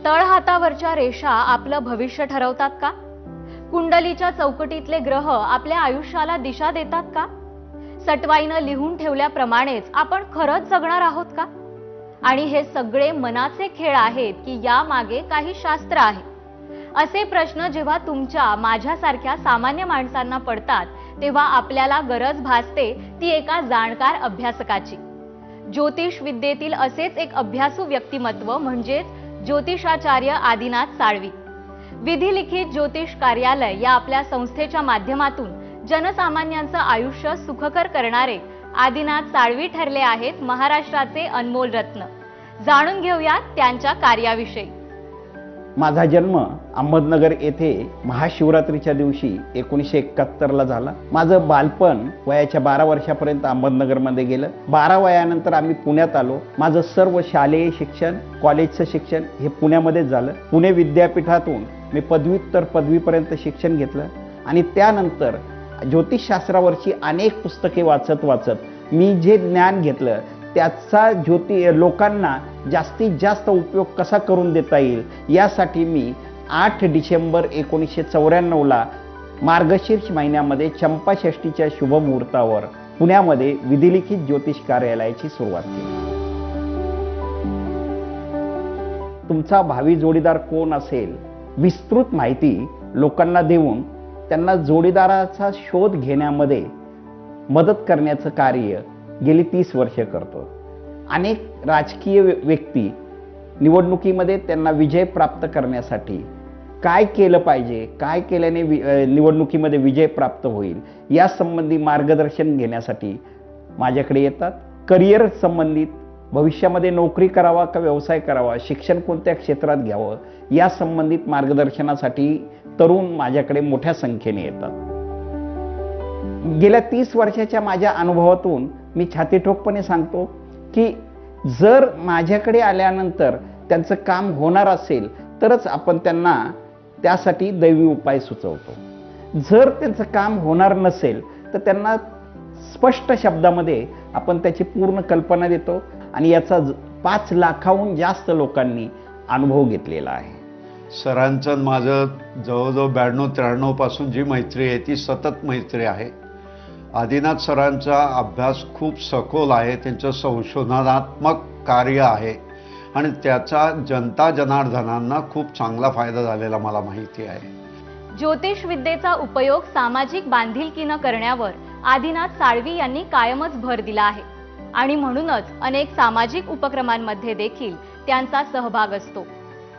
तळहातावरच्या रेषा आपलं भविष्य ठरवतात का? कुंडलीच्या चौकटीतले ग्रह आपल्या आयुष्याला दिशा देतात का? सटवाईनं लिहून ठेवल्याप्रमाणेच आपण खरंच जगणार आहोत का? आणि हे सगळे मनाचे खेळ आहेत की या मागे काही शास्त्र आहे? असे प्रश्न जेव्हा तुमच्या माझ्यासारख्या सामान्य माणसांना पडतात तेव्हा आपल्याला गरज भासते ती एका जाणकार अभ्यासकाची. ज्योतिष विद्येतील असेच एक अभ्यासू व्यक्तिमत्व म्हणजेच ज्योतिषाचार्य आदिनाथ साळवी. विधिलिखित ज्योतिष कार्यालय या आपल्या संस्थेच्या माध्यमातून जनसामान्यांचं आयुष्य सुखकर करणारे आदिनाथ साळवी ठरले आहेत महाराष्ट्राचे अनमोल रत्न. जाणून घेऊयात त्यांच्या कार्याविषयी. माझा जन्म अहमदनगर येथे महाशिवरात्रीच्या दिवशी 1971 ला झाला. माझं बालपण वयाच्या 12 वर्षापर्यंत अहमदनगरमध्ये गेलं. 12 वयानंतर आम्ही पुण्यात आलो. माझं सर्व शालेय शिक्षण, कॉलेजचं शिक्षण हे पुण्यामध्येच झालं. पुणे विद्यापीठातून मी पदव्युत्तर पदवीपर्यंत शिक्षण घेतलं आणि त्यानंतर ज्योतिषशास्त्रावरची अनेक पुस्तके वाचत मी जे ज्ञान घेतलं त्याचा लोकांना जास्तीत जास्त उपयोग कसा करून देता येईल यासाठी मी 8 डिसेंबर 1994 ला मार्गशीर्ष महिन्यामध्ये चंपाषष्ठीच्या शुभमुहूर्तावर पुण्यामध्ये विधिलिखित ज्योतिष कार्यालयाची सुरुवात केली. तुमचा भावी जोडीदार कोण असेल विस्तृत माहिती लोकांना देऊन त्यांना जोडीदाराचा शोध घेण्यामध्ये मदत करण्याचं कार्य गेली 30 वर्ष करतो. अनेक राजकीय व्यक्ती निवडणुकीमध्ये त्यांना विजय प्राप्त करण्यासाठी काय केलं पाहिजे, काय केल्याने निवडणुकीमध्ये विजय प्राप्त होईल या संबंधी मार्गदर्शन घेण्यासाठी माझ्याकडे येतात. करिअर संबंधित भविष्यामध्ये नोकरी करावा का व्यवसाय करावा, शिक्षण कोणत्या क्षेत्रात घ्यावं या संबंधित मार्गदर्शनासाठी तरुण माझ्याकडे मोठ्या संख्येने येतात. गेल्या 30 वर्षाच्या माझ्या अनुभवातून मी छातीठोकपणे सांगतो की जर माझ्याकडे आल्यानंतर त्यांचं काम होणार असेल तरच आपण त्यांना त्यासाठी दैवी उपाय सुचवतो. जर त्यांचं काम होणार नसेल तर त्यांना स्पष्ट शब्दामध्ये आपण त्याची पूर्ण कल्पना देतो आणि याचा 5 लाखाहून जास्त लोकांनी अनुभव घेतलेला आहे. सरांचं माझं जवळजवळ 92-93 पासून जी मैत्री आहे ती सतत मैत्री आहे. आदिनाथ सरांचा अभ्यास खूप सखोल आहे, त्यांचं संशोधनात्मक कार्य आहे आणि त्याचा जनता जनार्दनांना खूप चांगला फायदा झालेला मला माहिती आहे. ज्योतिष विद्येचा उपयोग सामाजिक बांधिलकीनं करण्यावर आदिनाथ साळवी यांनी कायमच भर दिला आहे आणि म्हणूनच अनेक सामाजिक उपक्रमांमध्ये देखील त्यांचा सहभाग असतो.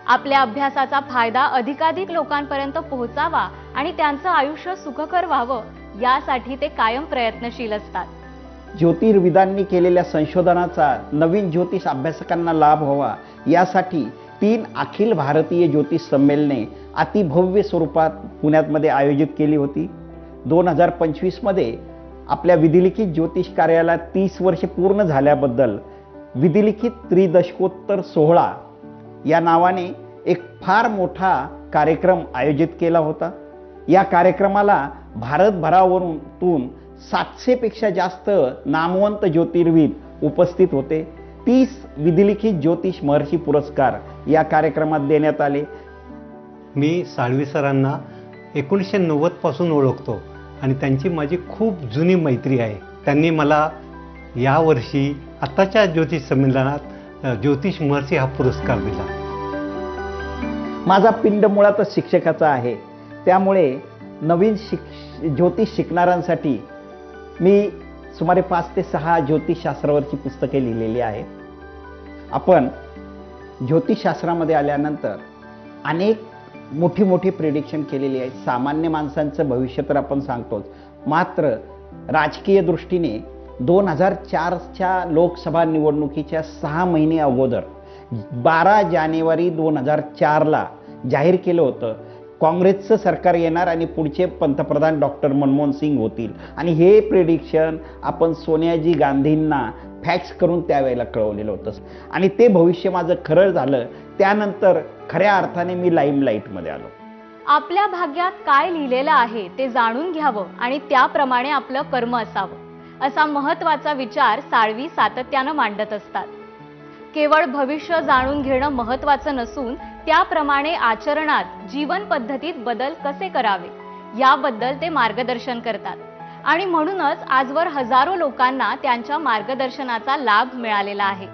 आपल्या अभ्यासाचा फायदा अधिकाधिक लोकांपर्यंत पोहोचावा आणि त्यांचं आयुष्य सुखकर व्हावं यासाठी ते कायम प्रयत्नशील असतात. ज्योतिर्विदांनी केलेल्या संशोधनाचा नवीन ज्योतिष अभ्यासकांना लाभ व्हावा यासाठी 3 अखिल भारतीय ज्योतिष संमेलने अतिभव्य स्वरूपात पुण्यामध्ये आयोजित केली होती. 2025 मध्ये आपल्या विधिलिखित ज्योतिष कार्याला 30 वर्ष पूर्ण झाल्याबद्दल विधिलिखित त्रिदशकोत्तर सोहळा या नावाने एक फार मोठा कार्यक्रम आयोजित केला होता. या कार्यक्रमाला भारतभरावरून 700 पेक्षा जास्त नामवंत ज्योतिर्विद उपस्थित होते. 30 विधिलिखित ज्योतिष महर्षी पुरस्कार या कार्यक्रमात देण्यात आले. मी साळवी सरांना 1990 पासून ओळखतो आणि त्यांची माझी खूप जुनी मैत्री आहे. त्यांनी मला यावर्षी आताच्या ज्योतिष संमेलनात ज्योतिष महर्षी हा पुरस्कार दिला. माझा पिंड मुळातच शिक्षकाचा आहे, त्यामुळे नवीन ज्योतिष शिकणाऱ्यांसाठी मी सुमारे 5 ते 6 ज्योतिषशास्त्रावरची पुस्तके लिहिलेली आहेत. आपण ज्योतिषशास्त्रामध्ये आल्यानंतर अनेक मोठी प्रेडिक्शन केलेली आहेत. सामान्य माणसांचं भविष्य तर आपण सांगतोच, मात्र राजकीय दृष्टीने 2004च्या लोकसभा निवडणुकीच्या 6 महिने अगोदर 12 जानेवारी 2004 ला जाहीर केलं होतं काँग्रेसचं सरकार येणार आणि पुढचे पंतप्रधान डॉक्टर मनमोहन सिंग होतील. आणि हे प्रेडिक्शन आपण सोनियाजी गांधींना फॅक्स करून त्यावेळेला कळवलेलं होतं आणि ते भविष्य माझं खरं झालं. त्यानंतर खऱ्या अर्थाने मी लाईमलाईटमध्ये आलो. आपल्या भाग्यात काय लिहिलेलं आहे ते जाणून घ्यावं आणि त्याप्रमाणे आपलं कर्म असावं असा महत्त्वाचा विचार साळवी सातत्यानं मांडत असतात. केवळ भविष्य जाणून घेणं महत्त्वाचं नसून त्याप्रमाणे आचरणात जीवन पद्धतीत बदल कसे करावे याबद्दल ते मार्गदर्शन करतात आणि म्हणूनच आजवर हजारो लोकांना त्यांच्या मार्गदर्शनाचा लाभ मिळालेला आहे.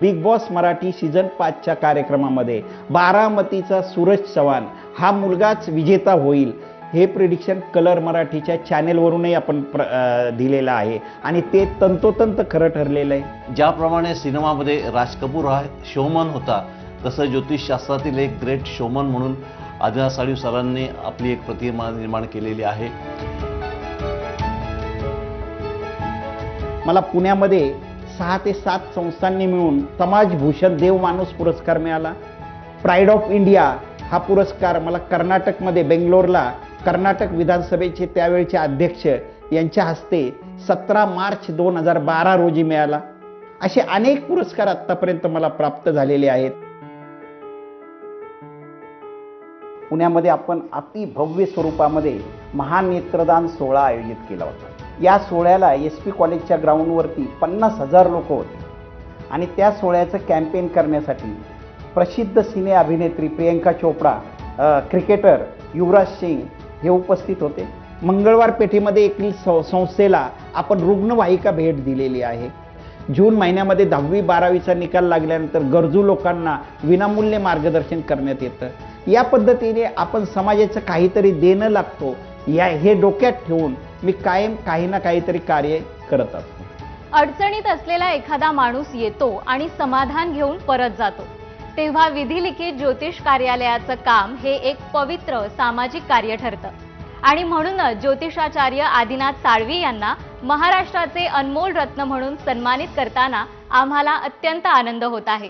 बिग बॉस मराठी सीझन 5च्या कार्यक्रमामध्ये बारामतीचा सूरज चव्हाण हा मुलगाच विजेता होईल हे प्रिडिक्शन कलर मराठीच्या चॅनेलवरूनही आपण दिलेलं आहे आणि ते तंतोतंत खरं ठरलेलं आहे. ज्याप्रमाणे सिनेमामध्ये राज कपूर हा शोमन होता, तसं ज्योतिषशास्त्रातील एक ग्रेट शोमन म्हणून आदिनाथ साळवी सरांनी आपली एक प्रतिमा निर्माण केलेली आहे. मला पुण्यामध्ये 6 ते 7 संस्थांनी मिळून समाजभूषण देवमाणूस पुरस्कार मिळाला. प्राईड ऑफ इंडिया हा पुरस्कार मला कर्नाटकमध्ये बेंगलोरला कर्नाटक विधानसभेचे त्यावेळचे अध्यक्ष यांच्या हस्ते 17 मार्च 2012 रोजी मिळाला. असे अनेक पुरस्कार आत्तापर्यंत मला प्राप्त झालेले आहेत. पुण्यामध्ये आपण अति भव्य स्वरूपामध्ये महानेत्रदान सोहळा आयोजित केला होता. या सोहळ्याला SP कॉलेजच्या ग्राउंडवरती 50,000 लोक होते आणि त्या सोहळ्याचं कॅम्पेन करण्यासाठी प्रसिद्ध सिने अभिनेत्री प्रियंका चोपडा, क्रिकेटर युवराज सिंग हे उपस्थित होते. मंगळवार पेठेमध्ये येथील संस्थेला आपण रुग्णवाहिका भेट दिलेली आहे. जून महिन्यामध्ये 10वी-12वीचा निकाल लागल्यानंतर गरजू लोकांना विनामूल्य मार्गदर्शन करण्यात येतं. या पद्धतीने आपण समाजाचं काहीतरी देणं लागतो हे डोक्यात ठेवून मी कायम काही ना काहीतरी कार्य करत असतो. अडचणीत असलेला एखादा माणूस येतो आणि समाधान घेऊन परत जातो, तेव्हा विधिलिखित ज्योतिष कार्यालयाचं काम हे एक पवित्र सामाजिक कार्य ठरतं आणि म्हणूनच ज्योतिषाचार्य आदिनाथ साळवी यांना महाराष्ट्राचे अनमोल रत्न म्हणून सन्मानित करताना आम्हाला अत्यंत आनंद होत आहे.